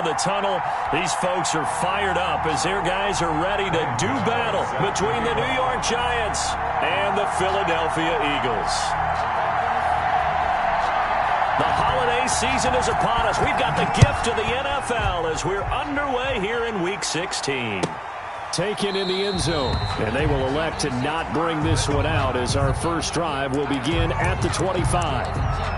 the tunnel. These folks are fired up as their guys are ready to do battle between the New York Giants and the Philadelphia Eagles. The holiday season is upon us. We've got the gift of the NFL as we're underway here in Week 16. Taken in the end zone, and they will elect to not bring this one out as our first drive will begin at the 25.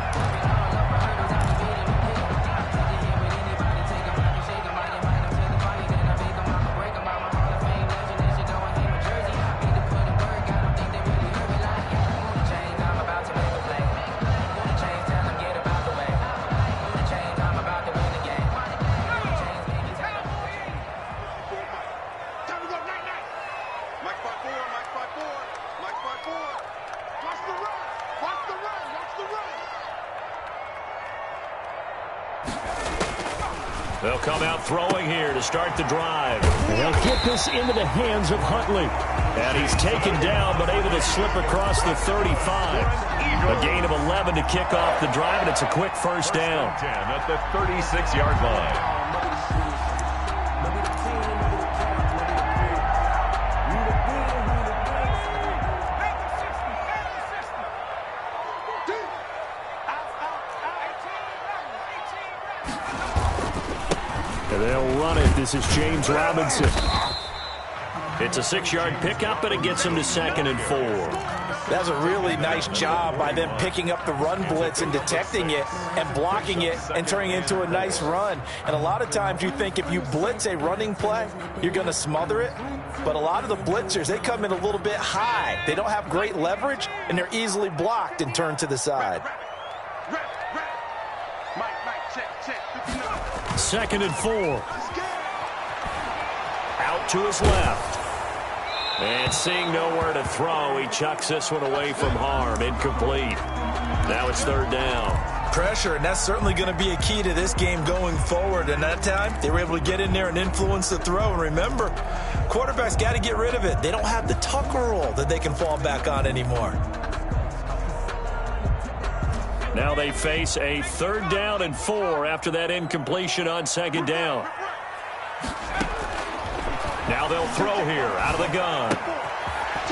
They'll come out throwing here to start the drive. And they'll get this into the hands of Huntley. And he's taken down but able to slip across the 35. A gain of 11 to kick off the drive, and it's a quick first down. 10 at the 36-yard line. And they'll run it. This is James Robinson. It's a 6-yard pickup, and it gets him to 2nd and 4. That's a really nice job by them picking up the run blitz and detecting it and blocking it and turning it into a nice run. And a lot of times you think if you blitz a running play, you're going to smother it. But a lot of the blitzers, they come in a little bit high. They don't have great leverage, and they're easily blocked and turned to the side. 2nd and 4. Out to his left. And seeing nowhere to throw, he chucks this one away from harm. Incomplete. Now it's 3rd down. Pressure, and that's certainly going to be a key to this game going forward. And that time, they were able to get in there and influence the throw. And remember, quarterbacks got to get rid of it. They don't have the tucker roll that they can fall back on anymore. Now they face a 3rd down and 4 after that incompletion on 2nd down. Now they'll throw here out of the gun.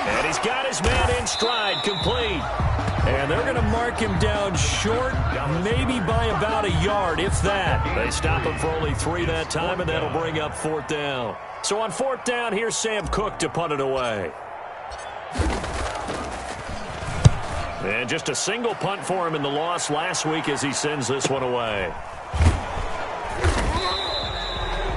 And he's got his man in stride, complete. And they're going to mark him down short, maybe by about a yard, if that. They stop him for only 3 that time, and that'll bring up 4th down. So on 4th down, here's Sam Cook to punt it away. And just a single punt for him in the loss last week as he sends this one away.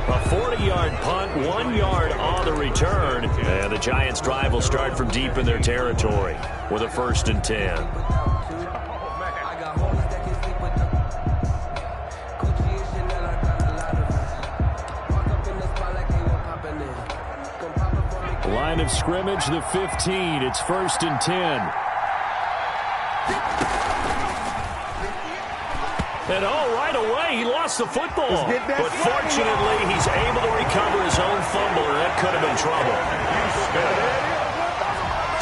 A 40-yard punt, 1 yard on the return. And the Giants' drive will start from deep in their territory with a 1st and 10. Line of scrimmage, the 15. It's 1st and 10. And right away, he lost the football. But fortunately, he's able to recover his own fumble, or that could have been trouble.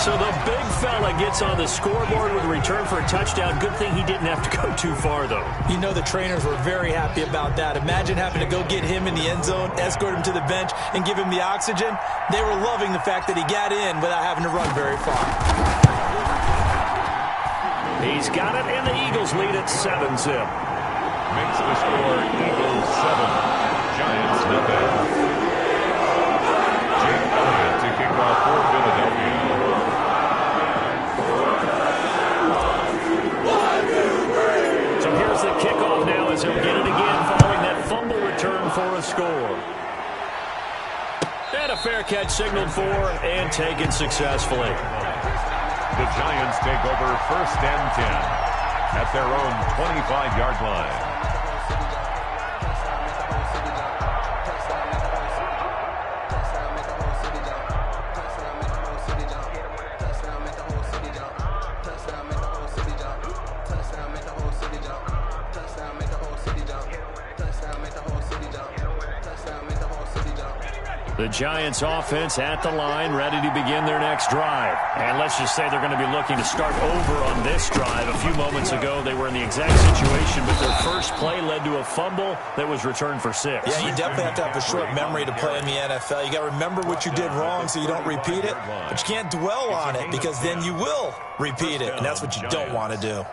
So the big fella gets on the scoreboard with a return for a touchdown. Good thing he didn't have to go too far, though. You know the trainers were very happy about that. Imagine having to go get him in the end zone, escort him to the bench, and give him the oxygen. They were loving the fact that he got in without having to run very far. He's got it, and the Eagles lead at 7-zip. Makes the score Eagles 7, Giants nothing. Jake Elliott to kick off for Philadelphia. So here's the kickoff now as he'll get it again following that fumble return for a score. And a fair catch signaled for and taken successfully. The Giants take over 1st and 10 at their own 25-yard line. The Giants offense at the line, ready to begin their next drive. And let's just say they're going to be looking to start over on this drive. A few moments ago, they were in the exact situation, but their first play led to a fumble that was returned for 6. Yeah, you definitely have to have a short memory to play in the NFL. You got to remember what you did wrong so you don't repeat it, but you can't dwell on it because then you will repeat it, and that's what you don't want to do.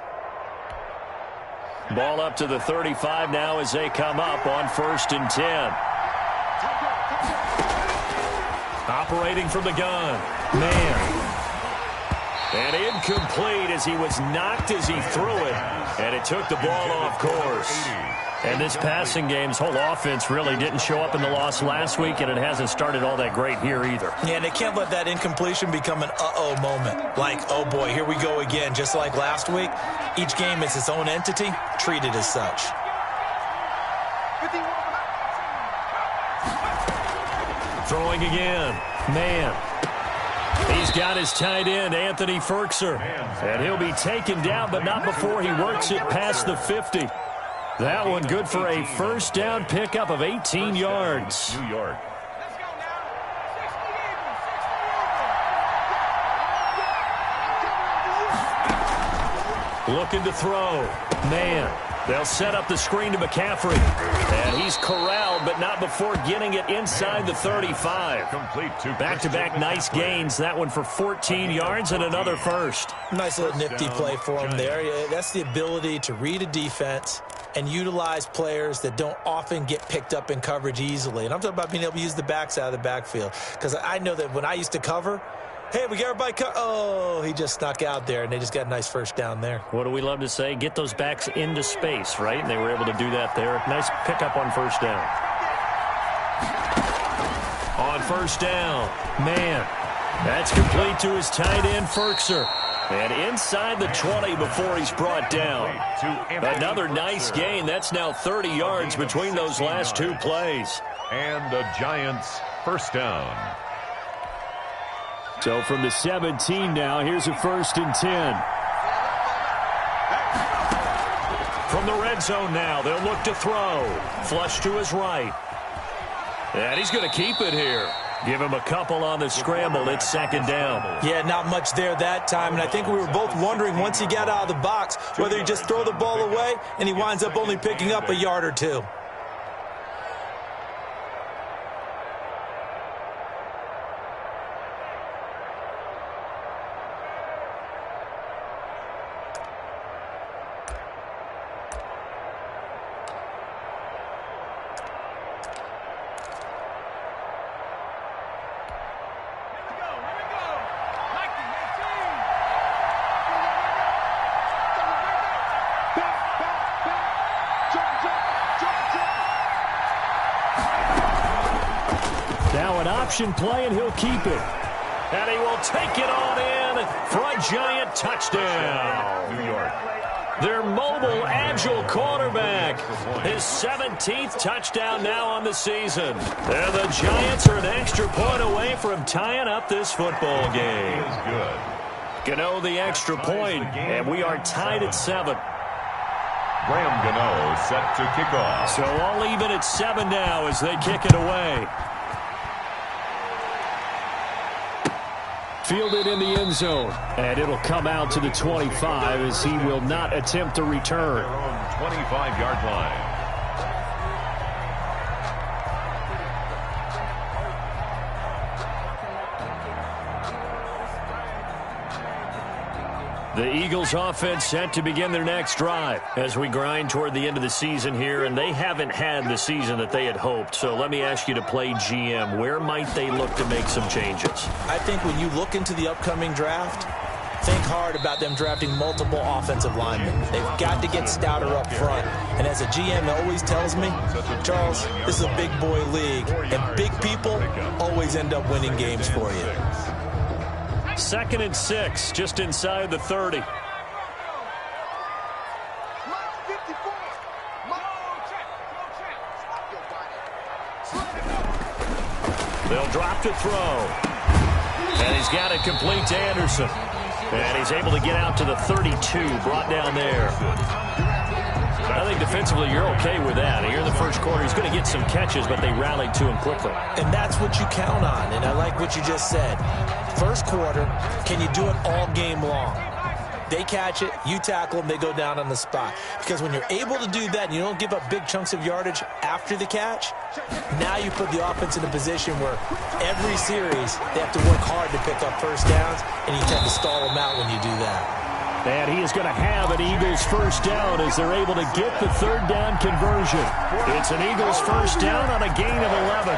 Ball up to the 35 now as they come up on 1st and 10. Operating from the gun. Man. And incomplete as he was knocked as he threw it. And it took the ball off course. And this passing game's whole offense really didn't show up in the loss last week, and it hasn't started all that great here either. Yeah, and they can't let that incompletion become an uh-oh moment. Like, oh boy, here we go again. Just like last week, each game is its own entity, treated as such. Throwing again. Man. He's got his tight end, Anthony Ferkser. And he'll be taken down, but not before he works it past the 50. That one good for a first down pickup of 18 yards. New York. Looking to throw. Man. They'll set up the screen to McCaffrey. And he's corralled, but not before getting it inside the 35. Complete to back-to-back nice gains. That one for 14 yards and another first. Nice little nifty play for him there. That's the ability to read a defense and utilize players that don't often get picked up in coverage easily. And I'm talking about being able to use the backs out of the backfield. Because I know that when I used to cover, hey, we got everybody oh, he just snuck out there, and they just got a nice first down there. What do we love to say? Get those backs into space, right? And they were able to do that there. Nice pickup on first down. On first down, man, that's complete to his tight end, Ferkser. And inside the 20 before he's brought down. Another nice gain. That's now 30 yards between those last two plays. And the Giants first down. So from the 17 now, here's a 1st and 10. From the red zone now, they'll look to throw. Flush to his right. And he's going to keep it here. Give him a couple on the scramble. It's 2nd down. Yeah, not much there that time. And I think we were both wondering once he got out of the box whether he just throw the ball away and he winds up only picking up a yard or two. Now an option play, and he'll keep it. And he will take it on in for a Giant touchdown. New York. Their mobile, agile quarterback. His 17th touchdown now on the season. And the Giants are an extra point away from tying up this football game. Good. Gano the extra point, and we are tied at 7. Graham Gano set to kick off. So all even at 7 now as they kick it away. Fielded in the end zone, and it'll come out to the 25 as he will not attempt to return. Their own 25-yard line. The Eagles offense set to begin their next drive as we grind toward the end of the season here, and they haven't had the season that they had hoped. So let me ask you to play GM. Where might they look to make some changes? I think when you look into the upcoming draft, think hard about them drafting multiple offensive linemen. They've got to get stouter up front. And as a GM always tells me, Charles, this is a big boy league, and big people always end up winning games for you. 2nd and 6, just inside the 30. They'll drop to throw. And he's got it complete to Anderson. And he's able to get out to the 32, brought down there. I think defensively you're okay with that. Here in the first quarter, he's going to get some catches, but they rallied to him quickly. And that's what you count on, and I like what you just said. First quarter, can you do it all game long? They catch it, you tackle them, they go down on the spot. Because when you're able to do that and you don't give up big chunks of yardage after the catch, now you put the offense in a position where every series they have to work hard to pick up first downs, and you tend to stall them out when you do that. And he is going to have an Eagles first down as they're able to get the third down conversion. It's an Eagles first down on a gain of 11.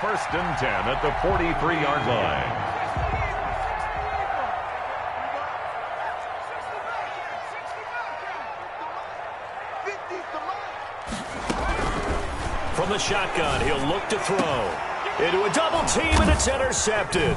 First and 10 at the 43-yard line. From the shotgun, he'll look to throw. Into a double team, and it's intercepted.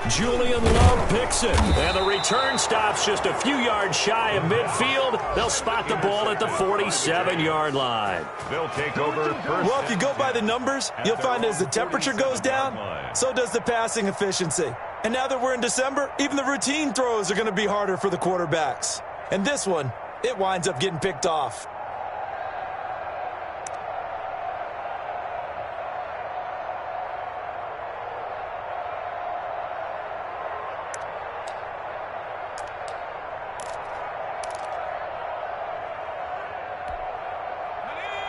Julian Love picks it, and the return stops just a few yards shy of midfield. They'll spot the ball at the 47-yard line. They'll take over first. Well, if you go by the numbers, you'll find as the temperature goes down, so does the passing efficiency. And now that we're in December, even the routine throws are going to be harder for the quarterbacks. And this one, it winds up getting picked off.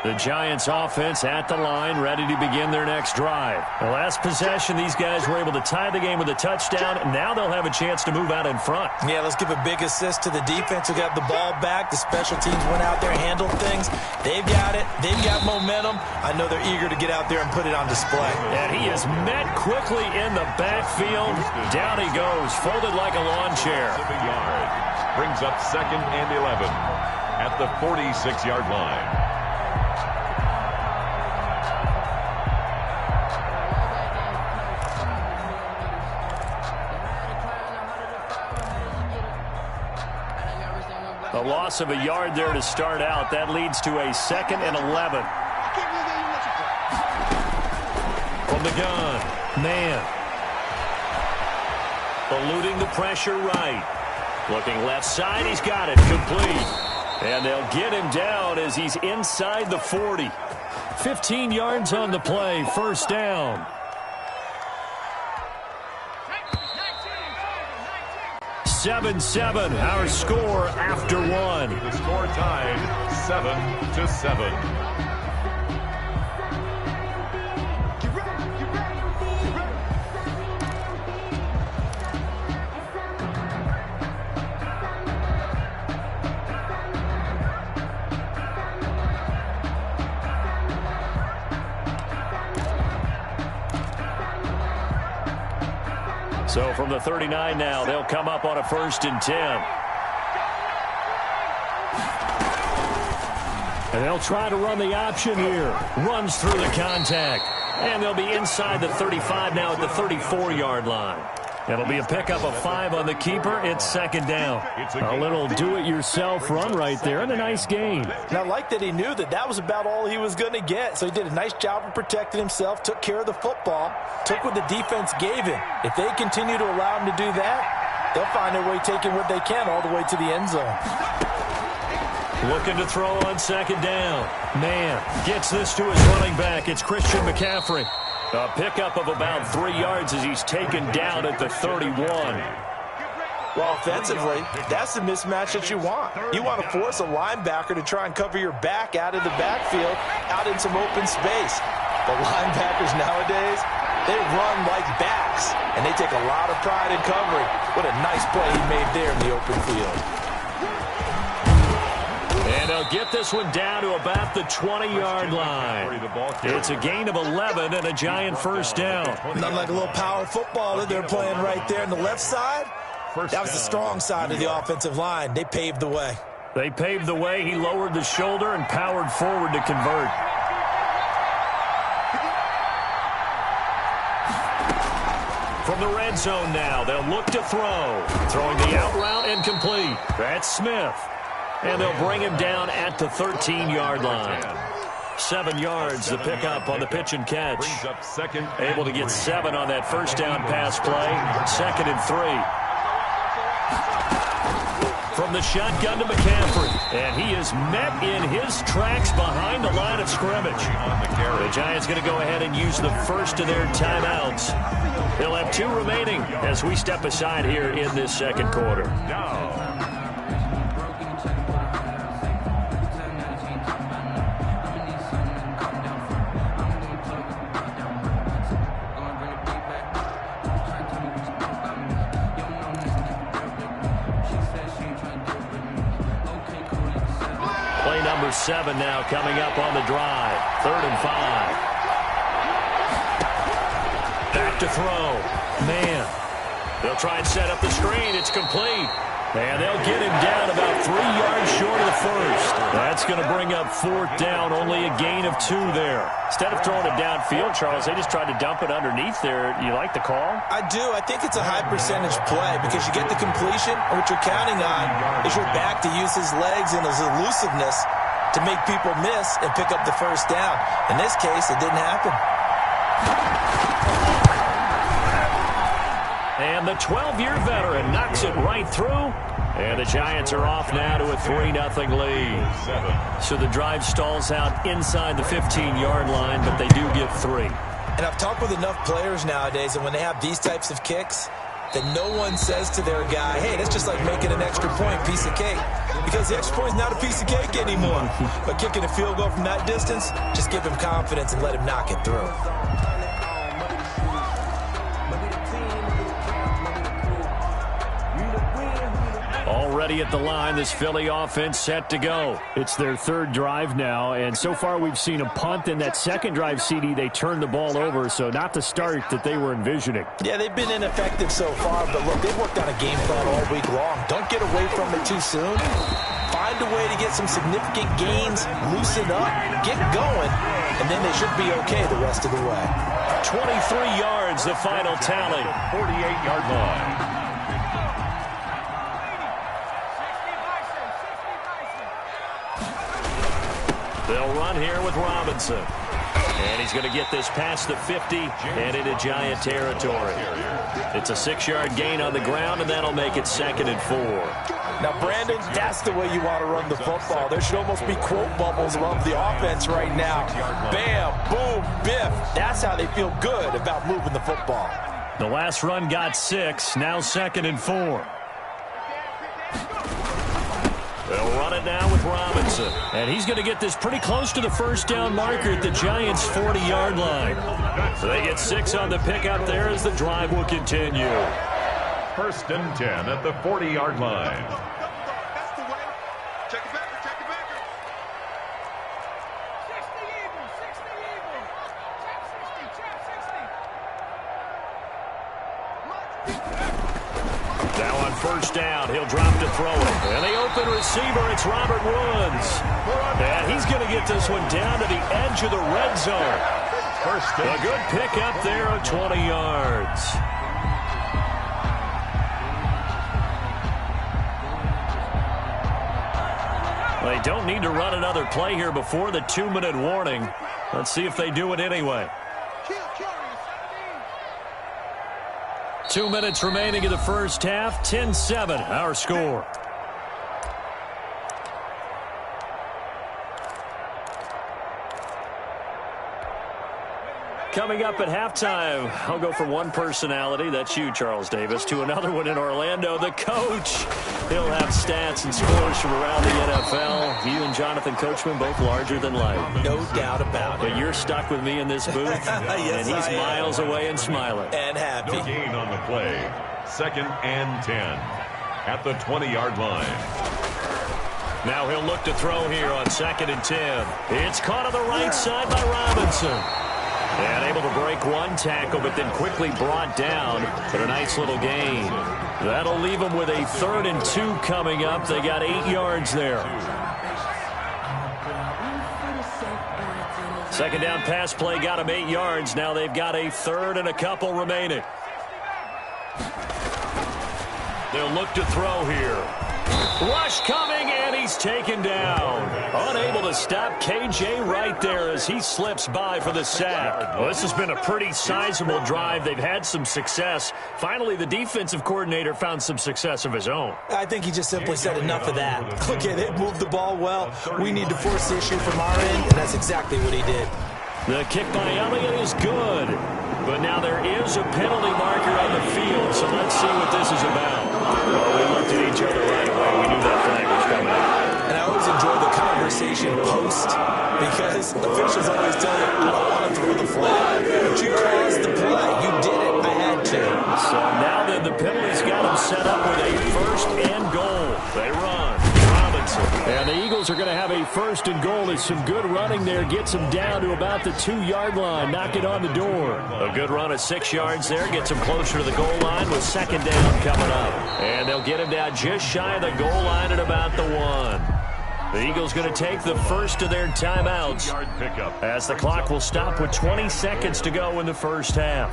The Giants offense at the line, ready to begin their next drive. The last possession, these guys were able to tie the game with a touchdown. Now they'll have a chance to move out in front. Yeah, let's give a big assist to the defense who got the ball back. The special teams went out there and handled things. They've got it. They've got momentum. I know they're eager to get out there and put it on display. And he is met quickly in the backfield. Down he goes, folded like a lawn chair. Brings up second and 11 at the 46-yard line. A loss of a yard there to start out. That leads to a second and 11. From the gun, man. Eluding the pressure right. Looking left side, he's got it, complete. And they'll get him down as he's inside the 40. 15 yards on the play, first down. 7-7, our score after one. The score tied 7-7. So from the 39 now, they'll come up on a 1st and 10. And they'll try to run the option here. Runs through the contact. And they'll be inside the 35 now at the 34-yard line. It'll be a pickup of 5 on the keeper. It's second down. A little do-it-yourself run right there and a nice gain. And I like that he knew that that was about all he was going to get. So he did a nice job of protecting himself, took care of the football, took what the defense gave him. If they continue to allow him to do that, they'll find their way taking what they can all the way to the end zone. Looking to throw on second down. Man gets this to his running back. It's Christian McCaffrey. A pickup of about 3 yards as he's taken down at the 31. Well, offensively, that's the mismatch that you want. You want to force a linebacker to try and cover your back out of the backfield, out in some open space. The linebackers nowadays, they run like backs, and they take a lot of pride in covering. What a nice play he made there in the open field. And they'll get this one down to about the 20-yard line. It's a gain of 11 and a Giant first down. Nothing like a little power football that they're playing right there on the left side. That was the strong side of the offensive line. They paved the way. They paved the way. He lowered the shoulder and powered forward to convert. From the red zone now, they'll look to throw. Throwing the out route incomplete. That's Smith. And they'll bring him down at the 13-yard line. 7 yards, the pickup on the pitch and catch. Able to get 7 on that first down pass play. 2nd and 3. from the shotgun to McCaffrey. And he is met in his tracks behind the line of scrimmage. The Giants going to go ahead and use the first of their timeouts. They'll have 2 remaining as we step aside here in this second quarter. Play number 7 now coming up on the drive. 3rd and 5. Back to throw. Man. They'll try and set up the screen. It's complete. And they'll get him down about 3 yards short of the first. That's going to bring up 4th down. Only a gain of 2 there. Instead of throwing it downfield, Charles, they just tried to dump it underneath there. You like the call? I do. I think it's a high percentage play because you get the completion, and what you're counting on is your back to use his legs and his elusiveness to make people miss and pick up the first down. In this case, it didn't happen. And the 12-year veteran knocks it right through. And the Giants are off now to a 3-0 lead. So the drive stalls out inside the 15-yard line, but they do get 3. And I've talked with enough players nowadays, and when they have these types of kicks, that no one says to their guy, hey, that's just like making an extra point, piece of cake. Because the extra point is not a piece of cake anymore. But kicking a field goal from that distance, just give him confidence and let him knock it through. Already at the line, this Philly offense set to go. It's their 3rd drive now, and so far we've seen a punt. In that second drive, CD, they turned the ball over, so not the start that they were envisioning. Yeah, they've been ineffective so far, but look, they've worked on a game plan all week long. Don't get away from it too soon. Find a way to get some significant gains, loosen up, get going, and then they should be okay the rest of the way. 23 yards, the final tally. 48-yard line. They'll run here with Robinson. And he's going to get this past the 50 and into Giant territory. It's a 6-yard gain on the ground, and that'll make it 2nd and 4. Now, Brandon, that's the way you want to run the football. There should almost be quote bubbles around the offense right now. Bam, boom, biff. That's how they feel good about moving the football. The last run got 6, now 2nd and 4. They'll run it now with Robinson. And he's going to get this pretty close to the first down marker at the Giants' 40-yard line. So they get 6 on the pickup there as the drive will continue. 1st and 10 at the 40-yard line. Now on 1st down, he'll drop to throw it. And the open receiver, it's Robert Woods. And he's going to get this one down to the edge of the red zone. A good pickup there of 20 yards. They don't need to run another play here before the 2-minute warning. Let's see if they do it anyway. 2 minutes remaining in the first half. 10-7, our score. Coming up at halftime, I'll go from one personality, that's you, Charles Davis, to another one in Orlando, the coach. He'll have stats and scores from around the NFL. You and Jonathan Coachman, both larger than life. No doubt about it. But you're stuck with me in this booth, yes, and he's miles away and smiling. And happy. No gain on the play. 2nd and 10 at the 20-yard line. Now he'll look to throw here on 2nd and 10. It's caught on the right side by Robinson. And able to break one tackle, but then quickly brought down for a nice little gain. That'll leave them with a 3rd and 2 coming up. They got 8 yards there. 2nd down pass play got them 8 yards. Now they've got a 3rd and a couple remaining. They'll look to throw here. Rush coming, and And he's taken down. Unable to stop KJ right there as he slips by for the sack. Well, this has been a pretty sizable drive. They've had some success. Finally, the defensive coordinator found some success of his own. I think he just simply said enough of that. Okay, they moved the ball well. We need to force the issue from our end, and that's exactly what he did. The kick by Elliott is good. But now there is a penalty marker on the field, so let's see what this is about. Well, we looked at each other right away. We knew that flag was coming out. And I always enjoy the conversation post because officials always tell you, I don't want to throw the flag. But you caused the play. You did it. I had to. So now then the penalty's got them set up with a first and goal. They run. And the Eagles are going to have a first and goal as some good running there gets them down to about the 2-yard line. Knock it on the door. A good run of 6 yards there gets them closer to the goal line with second down coming up. And they'll get him down just shy of the goal line at about the 1. The Eagles going to take the first of their timeouts as the clock will stop with 20 seconds to go in the first half.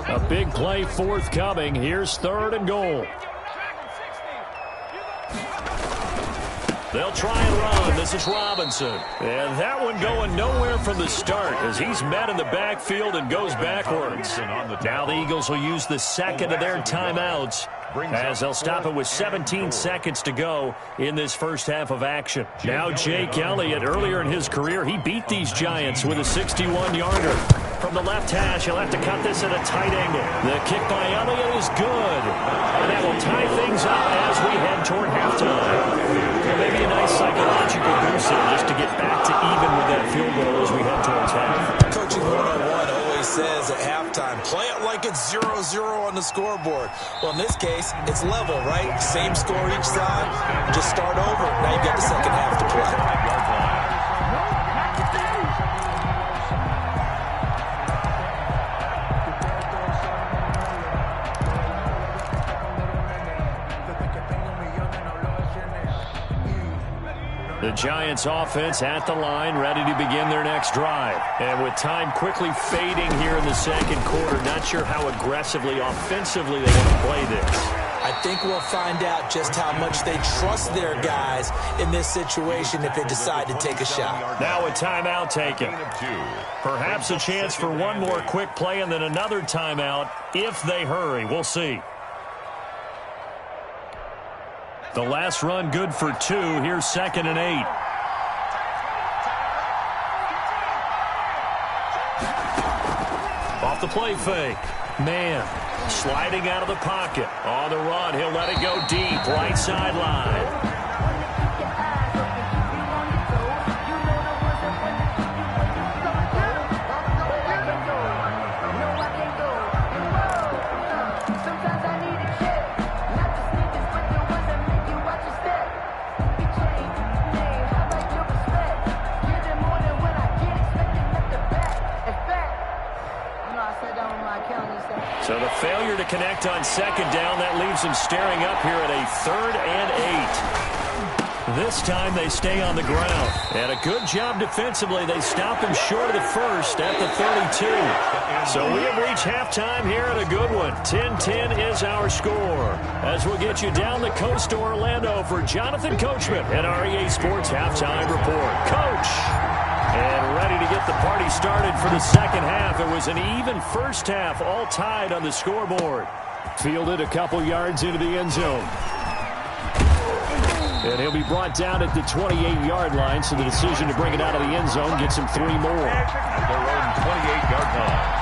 A big play forthcoming. Here's third and goal. They'll try and run. This is Robinson. And that one going nowhere from the start as he's met in the backfield and goes backwards. Now the Eagles will use the second of their timeouts as they'll stop it with 17 seconds to go in this first half of action. Now Jake Elliott, earlier in his career, he beat these Giants with a 61-yarder. From the left hash, he'll have to cut this at a tight angle. The kick by Elliott is good. And that will tie things up as we head toward halftime. Maybe a nice psychological boost there just to get back to even with that field goal as we head towards half. Coaching 101 always says at halftime, play it like it's 0-0 on the scoreboard. Well, in this case, it's level, right? Same score each side. Just start over. Now you've got the second half to play. The Giants offense at the line, ready to begin their next drive. And with time quickly fading here in the second quarter, not sure how aggressively, offensively they want to play this. I think we'll find out just how much they trust their guys in this situation if they decide to take a shot. Now a timeout taken. Perhaps a chance for one more quick play and then another timeout if they hurry. We'll see. The last run good for 2. Here's 2nd and 8. Off the play fake. Man, sliding out of the pocket. On the run, he'll let it go deep. Right sideline. So the failure to connect on second down, that leaves them staring up here at a 3rd and 8. This time they stay on the ground. And a good job defensively. They stop him short of the first at the 32. So we have reached halftime here at a good one. 10-10 is our score. As we'll get you down the coast to Orlando for Jonathan Coachman at REA Sports Halftime Report. Coach! And ready to get the party started for the second half. It was an even first half, all tied on the scoreboard. Fielded a couple yards into the end zone. And he'll be brought down at the 28-yard line, so the decision to bring it out of the end zone gets him 3 more. At their own 28-yard line.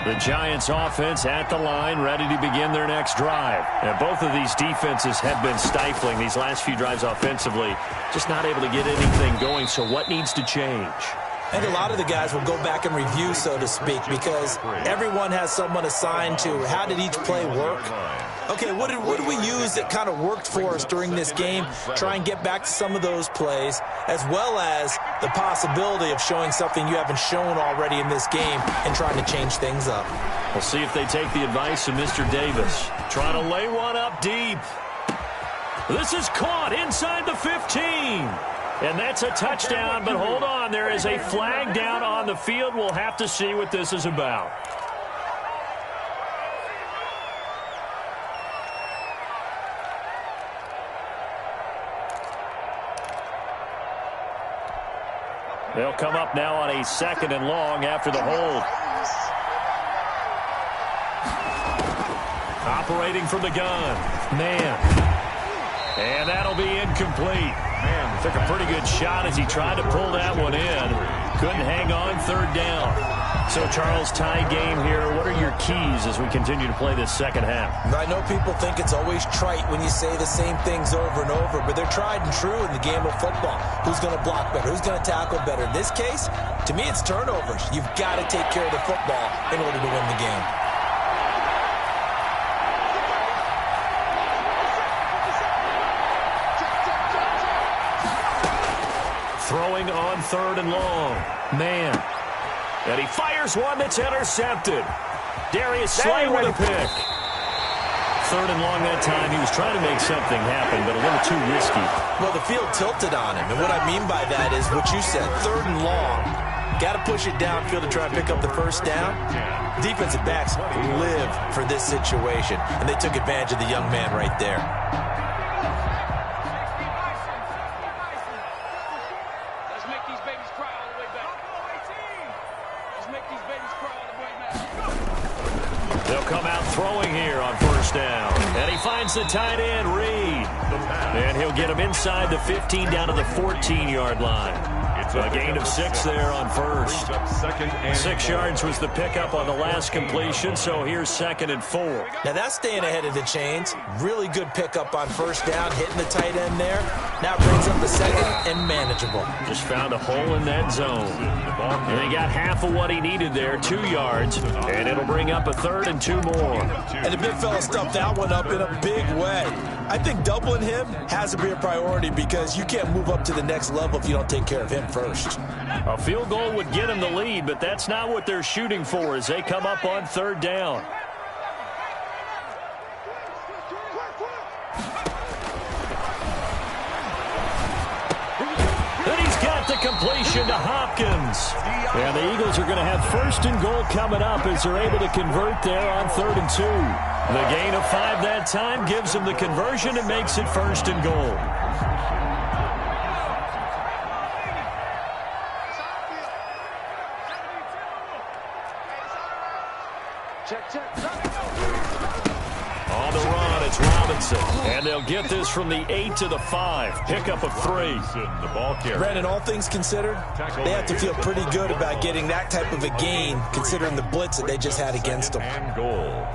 The Giants offense at the line, ready to begin their next drive. And both of these defenses have been stifling these last few drives offensively. Just not able to get anything going, so what needs to change? I think a lot of the guys will go back and review, so to speak, because everyone has someone assigned to how did each play work. Okay, what did we use that kind of worked for us during this game? Try and get back to some of those plays, as well as the possibility of showing something you haven't shown already in this game and trying to change things up. We'll see if they take the advice of Mr. Davis. Trying to lay one up deep. This is caught inside the 15. And that's a touchdown, but hold on. There is a flag down on the field. We'll have to see what this is about. They'll come up now on a 2nd and long after the hold. Operating from the gun. Man. And that'll be incomplete. Man, took a pretty good shot as he tried to pull that one in. Couldn't hang on 3rd down. So, Charles, tie game here. What are your keys as we continue to play this second half? I know people think it's always trite when you say the same things over and over, but they're tried and true in the game of football. Who's going to block better? Who's going to tackle better? In this case, to me, it's turnovers. You've got to take care of the football in order to win the game. Throwing on 3rd and long. Man. And he fires one that's intercepted. Darius Slay with a pick. 3rd and long that time. He was trying to make something happen, but a little too risky. Well, the field tilted on him, and what I mean by that is what you said, 3rd and long. Got to push it downfield to try and pick up the first down. Defensive backs live for this situation, and they took advantage of the young man right there. They'll come out throwing here on 1st down. And he finds the tight end, Reed. And he'll get him inside the 15 down to the 14-yard line. A gain of 6 there on 1st. 6 yards was the pickup on the last completion, so here's 2nd and 4. Now that's staying ahead of the chains. Really good pickup on 1st down, hitting the tight end there. Now brings up the 2nd and manageable. Just found a hole in that zone. And he got half of what he needed there, 2 yards, and it'll bring up a 3rd and 2 more. And the big fella stuffed that one up in a big way. I think doubling him has to be a priority because you can't move up to the next level if you don't take care of him first. A field goal would get him the lead, but that's not what they're shooting for as they come up on 3rd down. And he's got the completion to Hopkins. And the Eagles are going to have 1st and goal coming up as they're able to convert there on 3rd and 2. The gain of 5 that time gives them the conversion and makes it 1st and goal. On the run, it's Robinson. And they'll get this from the 8 to the 5. Pickup of 3. The ball carrier. Brandon, all things considered, they have to feel pretty good about getting that type of a gain considering the blitz that they just had against them. And goal.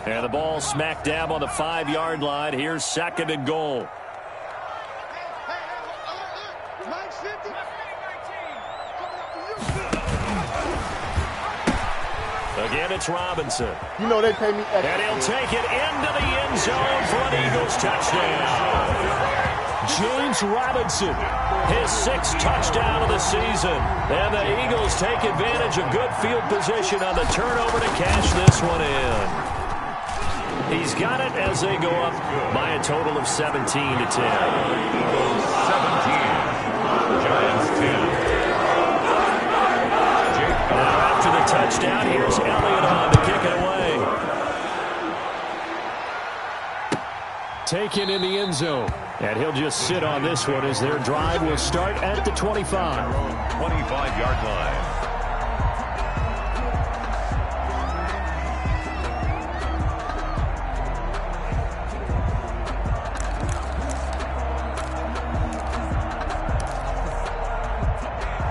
And the ball smack dab on the 5-yard line. Here's 2nd and goal. Again, it's Robinson. You know they pay me extra. And he'll take it into the end zone for an Eagles touchdown. James Robinson, his 6th touchdown of the season. And the Eagles take advantage of good field position on the turnover to cash this one in. He's got it as they go up by a total of 17 to 10. Eagles 17. Giants 10. Now after the touchdown, here's Elliott on to kick it away. Taken in the end zone. And he'll just sit on this one as their drive will start at the 25. 25-yard line.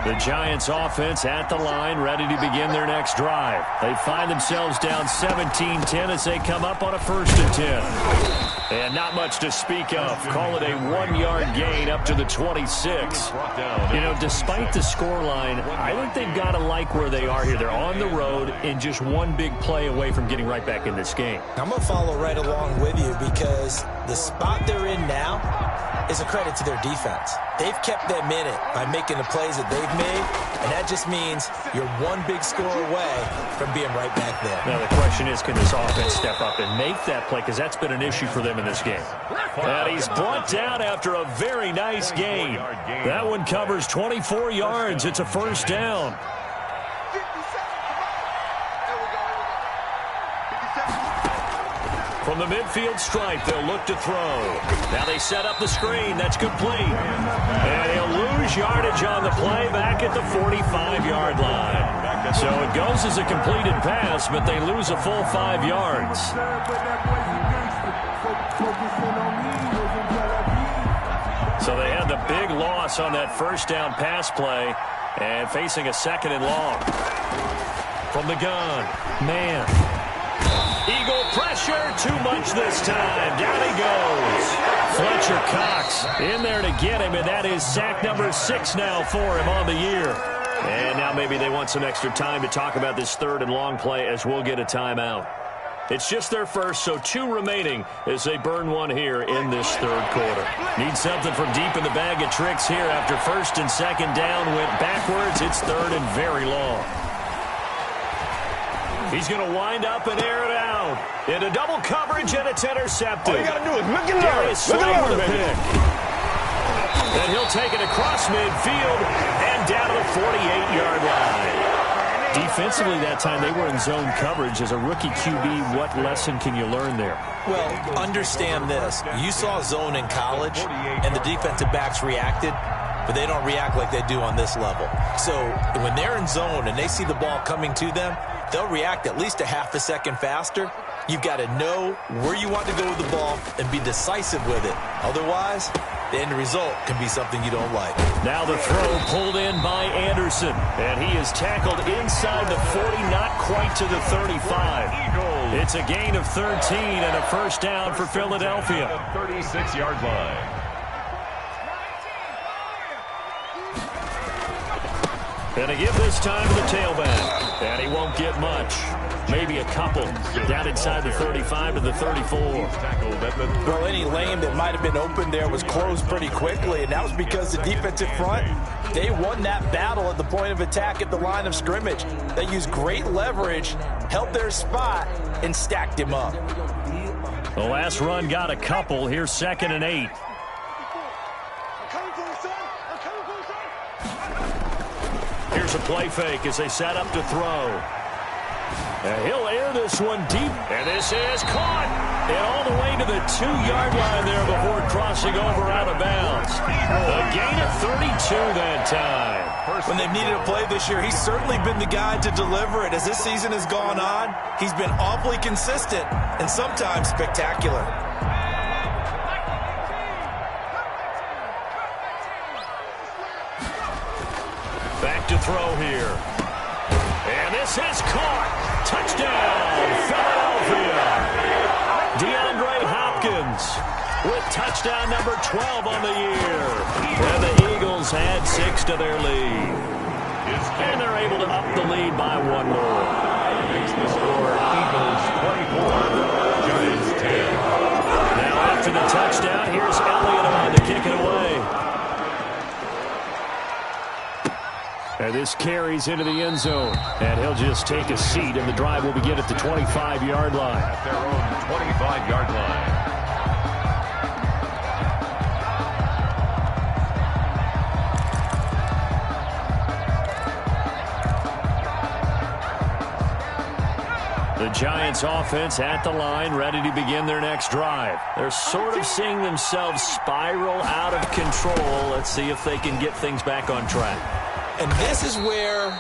The Giants offense at the line, ready to begin their next drive. They find themselves down 17-10 as they come up on a 1st and 10. And not much to speak of. Call it a 1-yard gain up to the 26. You know, despite the scoreline, I think they've got to like where they are here. They're on the road and just one big play away from getting right back in this game. I'm going to follow right along with you because the spot they're in now, is a credit to their defense. They've kept them in it by making the plays that they've made, and that just means you're one big score away from being right back there. Now the question is, can this offense step up and make that play? Because that's been an issue for them in this game. And he's brought down after a very nice gain. That one covers 24 yards. It's a first down. From the midfield stripe, they'll look to throw. Now they set up the screen. That's complete. And he'll lose yardage on the play back at the 45-yard line. So it goes as a completed pass, but they lose a full 5 yards. So they had the big loss on that first down pass play and facing a second and long. From the gun, man. Eagle pressure, too much this time. Down he goes. Fletcher Cox in there to get him, and that is sack number 6 now for him on the year. And now maybe they want some extra time to talk about this third and long play as we'll get a timeout. It's just their first, so 2 remaining as they burn one here in this third quarter. Need something from deep in the bag of tricks here after first and second down went backwards. It's third and very long. He's going to wind up and air it out. Into double coverage, and it's intercepted. All you got to do is look at Darius Slay with a pick. And he'll take it across midfield and down to the 48-yard line. Defensively that time, they were in zone coverage. As a rookie QB, what lesson can you learn there? Well, understand this. You saw zone in college, and the defensive backs reacted, but they don't react like they do on this level. So when they're in zone and they see the ball coming to them, they'll react at least a half a second faster. You've got to know where you want to go with the ball and be decisive with it. Otherwise, the end result can be something you don't like. Now the throw pulled in by Anderson, and he is tackled inside the 40, not quite to the 35. It's a gain of 13 and a first down for Philadelphia. 36-yard line. And to give this time to the tailback. And he won't get much. Maybe a couple. Down inside the 35 to the 34. Well, any lane that might have been open there was closed pretty quickly, and that was because the defensive front, they won that battle at the point of attack at the line of scrimmage. They used great leverage, held their spot, and stacked him up. The last run got a couple. Here's 2nd and 8. Here's a play fake as they set up to throw. And he'll air this one deep. And this is caught. And all the way to the 2-yard line there before crossing over out of bounds. A gain of 32 that time. When they've needed a play this year, he's certainly been the guy to deliver it. As this season has gone on, he's been awfully consistent and sometimes spectacular. Back to throw here. And this is caught. Touchdown, Philadelphia. DeAndre Hopkins with touchdown number 12 on the year. And the Eagles add 6 to their lead. And they're able to up the lead by 1 more. Makes the score Eagles 24, Giants 10. Now after the touchdown, here's Elliott on to kick it away. And this carries into the end zone. And he'll just take a seat, and the drive will begin at the 25-yard line. At their own 25-yard line. The Giants offense at the line, ready to begin their next drive. They're sort of seeing themselves spiral out of control. Let's see if they can get things back on track. And this is where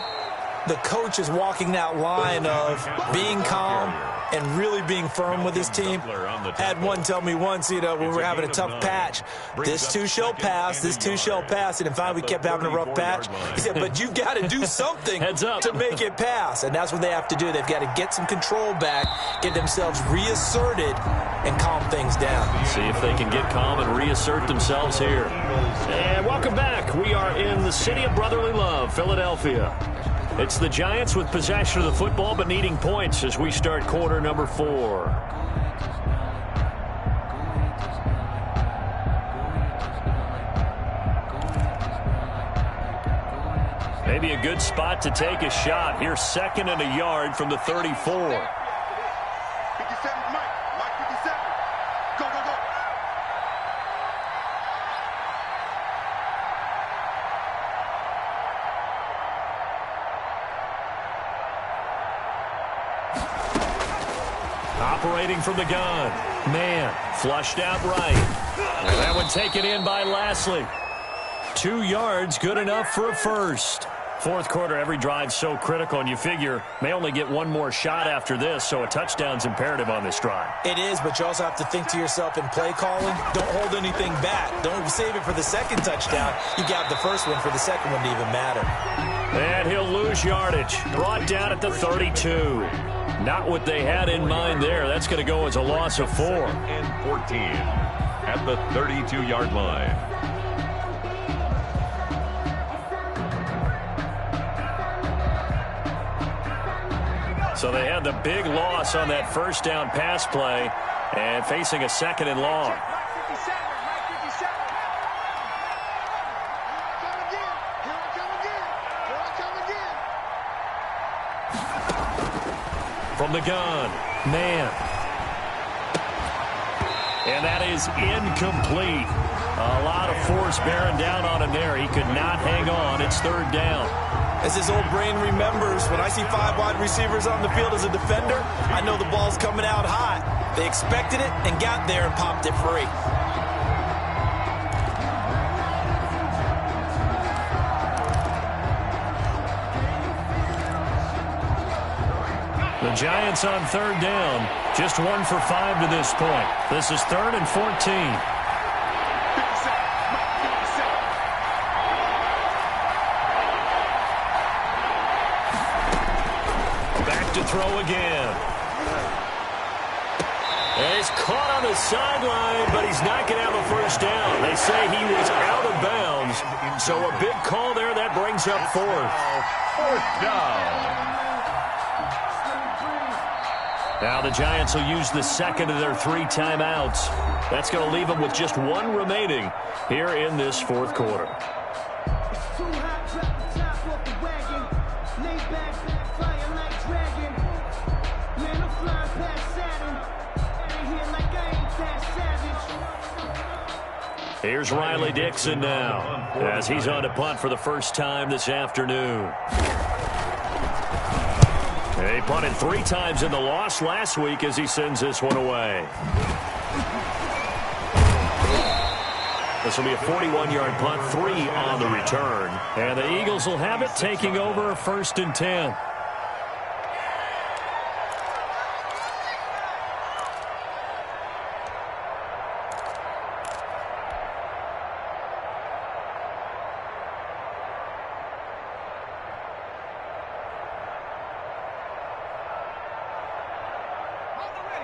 the coach is walking that line of being calm and really being firm with his team. Had one tell me once, when we were having a tough patch, this too shall pass, this too shall pass. And finally we kept having a rough patch. He said, but you've got to do something to make it pass. And that's what they have to do. They've got to get some control back, get themselves reasserted, and calm things down. See if they can get calm and reassert themselves here. And welcome back. We are in the city of brotherly love, Philadelphia. It's the Giants with possession of the football but needing points as we start quarter number 4. Maybe a good spot to take a shot. Here's 2nd and a yard from the 34. 57, Mike 57. Go, go, go. Operating from the gun. Man, flushed out right. And that one taken in by Lashley. 2 yards, good enough for a first. Fourth quarter, every drive so critical, and you figure may only get one more shot after this, so a touchdown's imperative on this drive. It is, but you also have to think to yourself in play calling, don't hold anything back. Don't save it for the second touchdown. You got the first one for the second one to even matter. And he'll lose yardage. Brought down at the 32. Not what they had in mind there. That's going to go as a loss of 4. And 14 at the 32-yard line. So they had the big loss on that first down pass play and facing a 2nd and long. From the gun, man. And that is incomplete. A lot of force bearing down on him there. He could not hang on. It's 3rd down. As his old brain remembers, when I see 5 wide receivers on the field as a defender, I know the ball's coming out hot. They expected it and got there and popped it free. The Giants on 3rd down. Just 1 for 5 to this point. This is 3rd and 14. To throw again. And he's caught on the sideline, but he's not going to have a first down. They say he was out of bounds, so a big call there. That brings up 4th. 4th down. Now the Giants will use the 2nd of their 3 timeouts. That's going to leave them with just 1 remaining here in this 4th quarter. Here's Riley Dixon now, as he's on to punt for the first time this afternoon. He punted 3 times in the loss last week as he sends this one away. This will be a 41-yard punt, 3 on the return. And the Eagles will have it, taking over 1st and 10.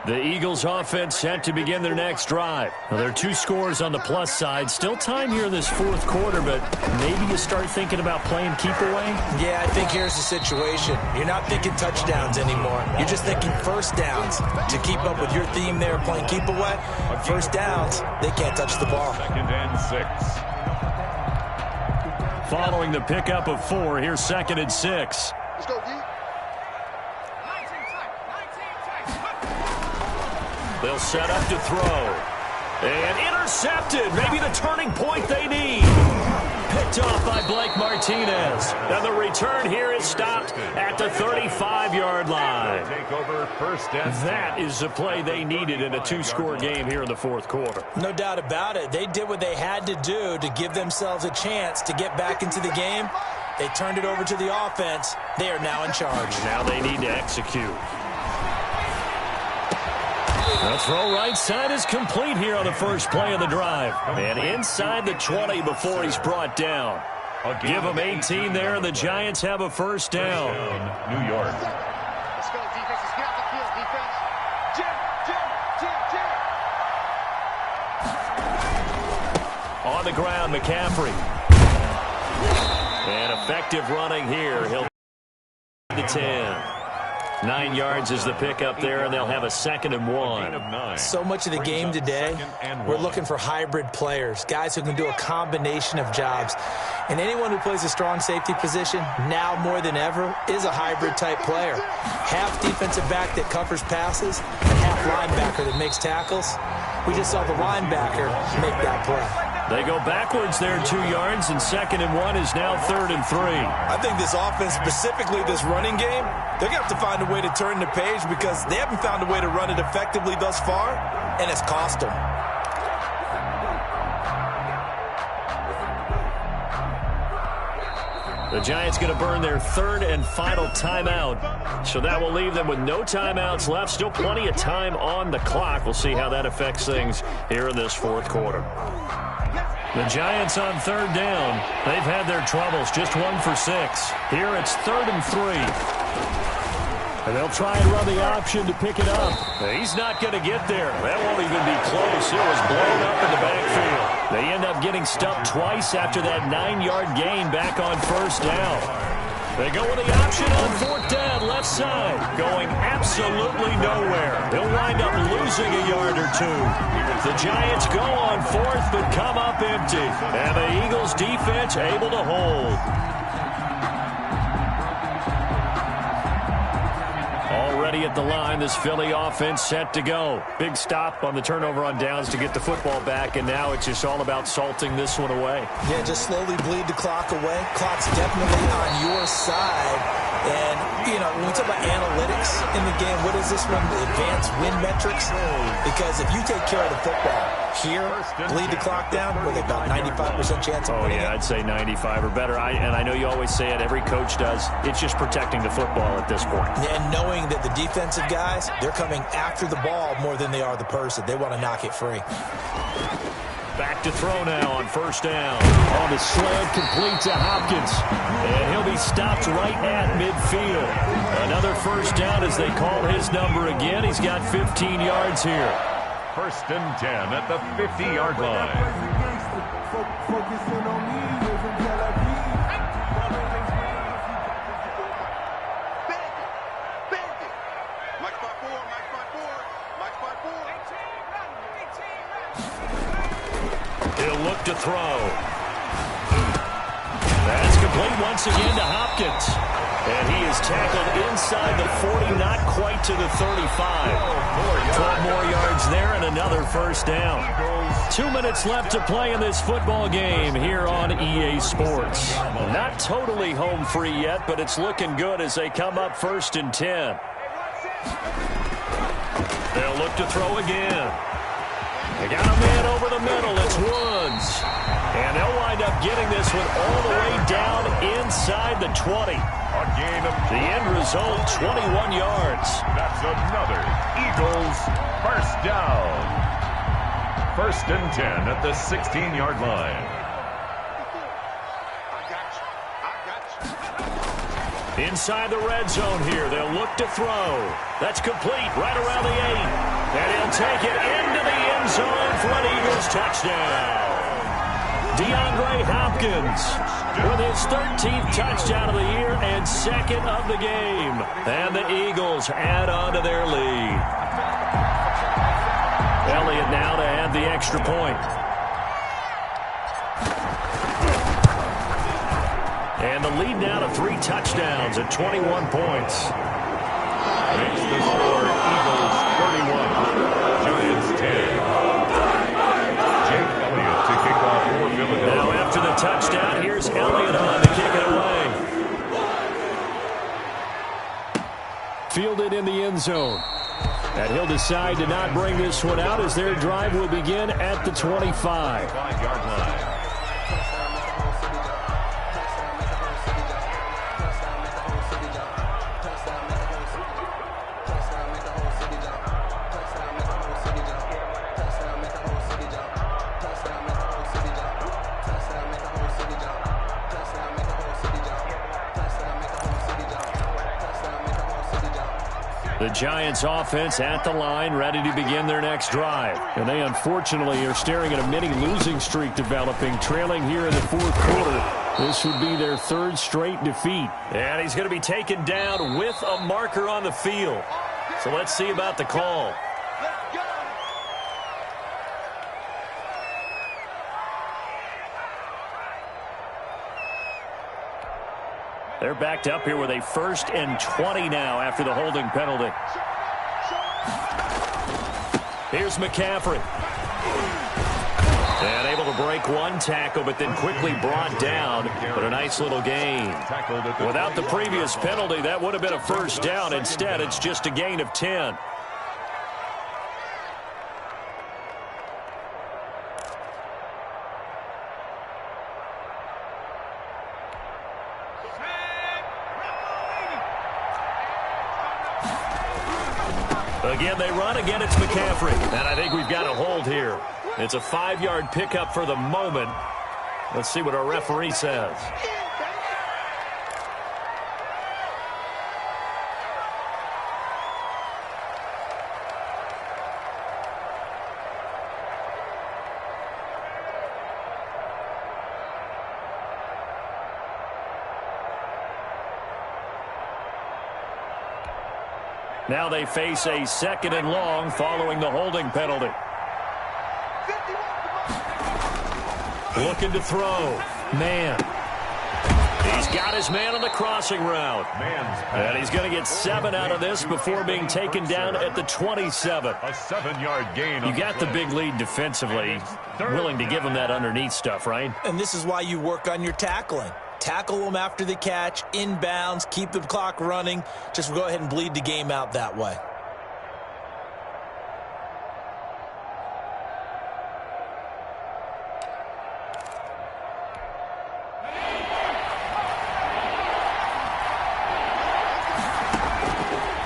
The Eagles offense set to begin their next drive. Now, there are 2 scores on the plus side. Still time here in this 4th quarter, but maybe you start thinking about playing keep away? Yeah, I think here's the situation. You're not thinking touchdowns anymore. You're just thinking first downs. To keep up with your theme there, playing keep away, first downs, they can't touch the ball. 2nd and 6. Following the pickup of 4, here's 2nd and 6. Let's go, D. They'll set up to throw. And intercepted. Maybe the turning point they need. Picked off by Blake Martinez. And the return here is stopped at the 35-yard line. Take over 1st and 10. That is the play they needed in a 2-score game here in the 4th quarter. No doubt about it. They did what they had to do to give themselves a chance to get back into the game. They turned it over to the offense. They are now in charge. Now they need to execute. The throw right side is complete here on the first play of the drive. And inside the 20 before he's brought down. Give him 18 there, and the Giants have a first down. New York. Let's go, defense. Let's get out the field, defense. Jim. On the ground, McCaffrey. And effective running here. He'll the 10. 9 yards is the pickup there, and they'll have a 2nd and 1. So much of the game today, we're looking for hybrid players, guys who can do a combination of jobs. And anyone who plays a strong safety position, now more than ever, is a hybrid-type player. Half defensive back that covers passes, and half linebacker that makes tackles. We just saw the linebacker make that play. They go backwards there 2 yards, and 2nd and 1 is now 3rd and 3. I think this offense, specifically this running game, they're going to have to find a way to turn the page because they haven't found a way to run it effectively thus far, and it's cost them. The Giants going to burn their 3rd and final timeout. So that will leave them with no timeouts left. Still plenty of time on the clock. We'll see how that affects things here in this 4th quarter. The Giants on 3rd down. They've had their troubles. Just 1 for 6. Here it's 3rd and 3. And they'll try and run the option to pick it up. He's not going to get there. That won't even be close. It was blown up in the backfield. They end up getting stuffed twice after that 9-yard gain back on 1st down. They go with the option on 4th down, left side, going absolutely nowhere. They'll wind up losing a yard or 2. The Giants go on 4th but come up empty. And the Eagles defense able to hold. Already at the line, this Philly offense set to go. Big stop on the turnover on downs to get the football back, and now it's just all about salting this one away. Yeah, just slowly bleed the clock away. Clock's definitely on your side. And, you know, when we talk about analytics in the game, what is this one? The advanced win metrics? Because if you take care of the football here, bleed the clock down, with about 95% chance of winning. Oh, yeah, I'd say 95 or better. And I know you always say it, every coach does. It's just protecting the football at this point. And knowing that the defensive guys, they're coming after the ball more than they are the person. They want to knock it free. Back to throw now on 1st down. On the slant, complete to Hopkins. And he'll be stopped right at midfield. Another 1st down as they call his number again. He's got 15 yards here. 1st and 10 at the 50-yard line. He'll look to throw. That's complete once again to Hopkins. And he is tackled inside the 40, not quite to the 35. 12 more yards there and another 1st down. 2 minutes left to play in this football game here on EA Sports. Not totally home free yet, but it's looking good as they come up 1st and 10. They'll look to throw again. They got a man over the middle. It's Woods. And they'll wind up getting this one all the way down inside the 20. A gain of the end result, 21 yards. That's another Eagles 1st down. 1st and 10 at the 16-yard line. Inside the red zone here. They'll look to throw. That's complete right around the 8. And he'll take it into the end zone for an Eagles touchdown. DeAndre Hopkins with his 13th touchdown of the year and 2nd of the game. And the Eagles add on to their lead. Elliott now to add the extra point. And the lead now to 3 touchdowns at 21 points. Makes the score Eagles 31, Giants 10. Jake Elliott to kick off for Philadelphia. Now after the touchdown, here's Elliott on to kick it away. Fielded in the end zone. And he'll decide to not bring this one out as their drive will begin at the 25. 5-yard line. The Giants offense at the line, ready to begin their next drive. And they unfortunately are staring at a mini losing streak developing, trailing here in the fourth quarter. This would be their third straight defeat. And he's going to be taken down with a marker on the field. So let's see about the call. They're backed up here with a 1st and 20 now after the holding penalty. Here's McCaffrey. And able to break one tackle, but then quickly brought down. But a nice little gain. Without the previous penalty, that would have been a first down. Instead, it's just a gain of 10. Again, they run. Again, it's McCaffrey. And I think we've got a hold here. It's a 5-yard pickup for the moment. Let's see what our referee says. Now they face a 2nd and long following the holding penalty. Looking to throw. Man. He's got his man on the crossing route. And he's going to get 7 out of this before being taken down at the 27. A 7-yard gain. You got the big lead defensively. Willing to give him that underneath stuff, right? And this is why you work on your tackling. Tackle them after the catch, inbounds, keep the clock running. Just go ahead and bleed the game out that way.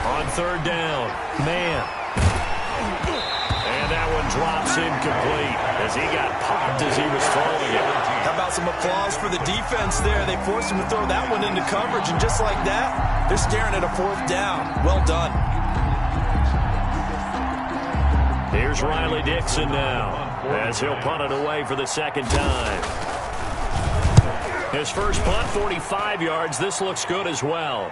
On 3rd down, man. And that one drops incomplete as he got popped as he was throwing it. How about some applause for the defense there? They forced him to throw that one into coverage, and just like that, they're staring at a 4th down. Well done. Here's Riley Dixon now as he'll punt it away for the 2nd time. His first punt, 45 yards. This looks good as well.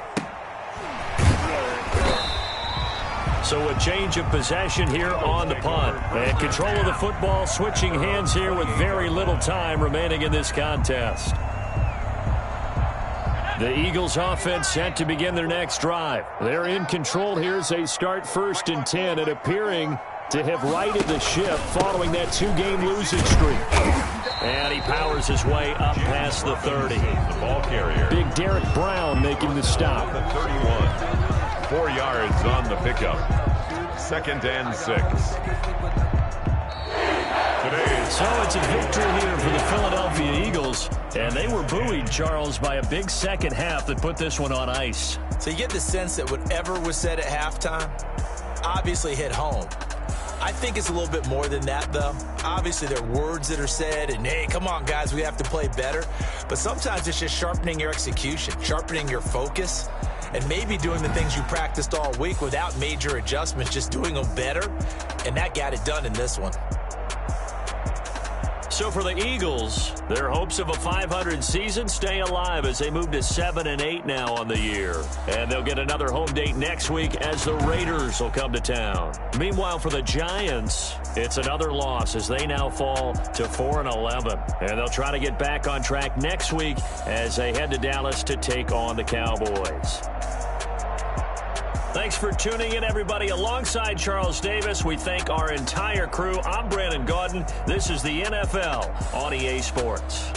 So a change of possession here on the punt. And control of the football, switching hands here with very little time remaining in this contest. The Eagles offense set to begin their next drive. They're in control here as they start 1st and 10 and appearing to have righted the ship following that 2-game losing streak. And he powers his way up past the 30. The ball carrier. Big Derek Brown making the stop. The 31. 4 yards on the pickup. 2nd and 6. So it's a victory here for the Philadelphia Eagles. And they were buoyed, Charles, by a big second half that put this one on ice. So you get the sense that whatever was said at halftime obviously hit home. I think it's a little bit more than that, though. Obviously, there are words that are said, and, hey, come on, guys, we have to play better. But sometimes it's just sharpening your execution, sharpening your focus, and maybe doing the things you practiced all week without major adjustments, just doing them better. And that got it done in this one. So for the Eagles, their hopes of a 500 season stay alive as they move to 7-8 now on the year. And they'll get another home date next week as the Raiders will come to town. Meanwhile, for the Giants, it's another loss as they now fall to 4-11. And they'll try to get back on track next week as they head to Dallas to take on the Cowboys. Thanks for tuning in, everybody. Alongside Charles Davis, we thank our entire crew. I'm Brandon Gaudin. This is the NFL on EA Sports.